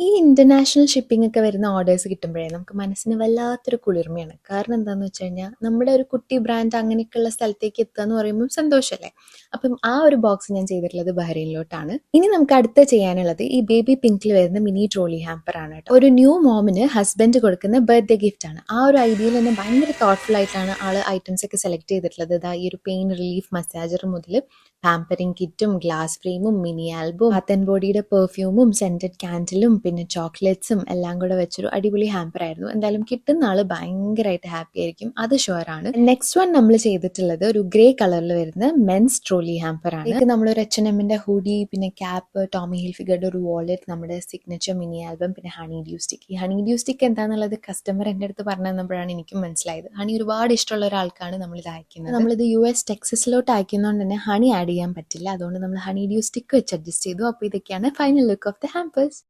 ഈ international shipping ഒക്കെ വരുന്ന ഓർഡേഴ്സ് കിട്ടുമ്പോഴേ നമുക്ക് മനസ്സിന് വല്ലാത്തൊരു കുളിർമയാണ്. കാരണം എന്താന്ന് വെച്ച് കഴിഞ്ഞാൽ നമ്മുടെ ഒരു കുട്ടി ബ്രാൻഡ് അങ്ങനെയൊക്കെയുള്ള സ്ഥലത്തേക്ക് എത്തുക എന്ന് പറയുമ്പോൾ സന്തോഷമല്ലേ. അപ്പം ആ ഒരു ബോക്സ് ഞാൻ ചെയ്തിട്ടുള്ളത് ബഹ്റൈനിലോട്ടാണ്. ഇനി നമുക്ക് അടുത്ത ചെയ്യാനുള്ളത് ഈ ബേബി പിങ്കിൽ വരുന്ന മിനി ട്രോളി ഹാമ്പർ ആണ് കേട്ടോ. ഒരു ന്യൂ മോമിന് ഹസ്ബൻഡ് കൊടുക്കുന്ന ബർത്ത്ഡേ ഗിഫ്റ്റ് ആണ്. ആ ഒരു ഐഡിയയിൽ തന്നെ ഭയങ്കര തോട്ട്ഫുൾ ആയിട്ടാണ് ആള് ഐറ്റംസ് ഒക്കെ സെലക്ട് ചെയ്തിട്ടുള്ളത്. ഇതാ ഈ ഒരു പെയിൻ റിലീഫ് മസാജർ മുതൽ പാമ്പറിംഗ് കിറ്റും ഗ്ലാസ് ഫ്രെയിമും മിനി ആൽബവും ബാത്ത് ആൻഡ് ബോഡിയുടെ പെർഫ്യൂമും സെന്റഡ് കാൻഡിലും പിന്നെ ചോക്ലേറ്റ്സും എല്ലാം കൂടെ വെച്ചൊരു അടിപൊളി ഹാമ്പർ ആയിരുന്നു. എന്തായാലും കിട്ടുന്ന ആള് ഭയങ്കരമായിട്ട് ഹാപ്പി ആയിരിക്കും, അത് ഷുവർ ആണ്. നെക്സ്റ്റ് വൺ നമ്മൾ ചെയ്തിട്ടുള്ളത് ഒരു ഗ്രേ കളറിൽ വരുന്ന മെൻസ് ട്രോളി ഹാമ്പർ ആണ്. ഇത് നമ്മളൊരു H&Mന്റെ ഹൂഡി, പിന്നെ ക്യാപ്പ്, ടോമി ഹിൽഫിഗറുടെ ഒരു വാലറ്റ്, നമ്മുടെ സിഗ്നേച്ചർ മിനി ആൽബം, പിന്നെ ഹണി ഡ്യൂ സ്റ്റിക്ക്. ഈ ഹണി ഡ്യൂ സ്റ്റിക്ക് എന്താണെന്നുള്ളത് കസ്റ്റമർ എൻ്റെ അടുത്ത് പറഞ്ഞു തന്നപ്പോഴാണ് എനിക്കും മനസ്സിലായത്. ഹണി ഒരുപാട് ഇഷ്ടമുള്ള ഒരാൾക്കാണ് നമ്മളിത് അയക്കുന്നത്. നമ്മളിത് US ടെക്സസിലോട്ട് അയക്കുന്നതുകൊണ്ട് തന്നെ ഹണി ആഡ് ചെയ്യാൻ പറ്റില്ല. അതുകൊണ്ട് നമ്മൾ ഹണി ഡ്യൂ സ്റ്റിക്ക് വെച്ച് അഡ്ജസ്റ്റ് ചെയ്തു. അപ്പോൾ ഇതൊക്കെയാണ് final look of the hampers.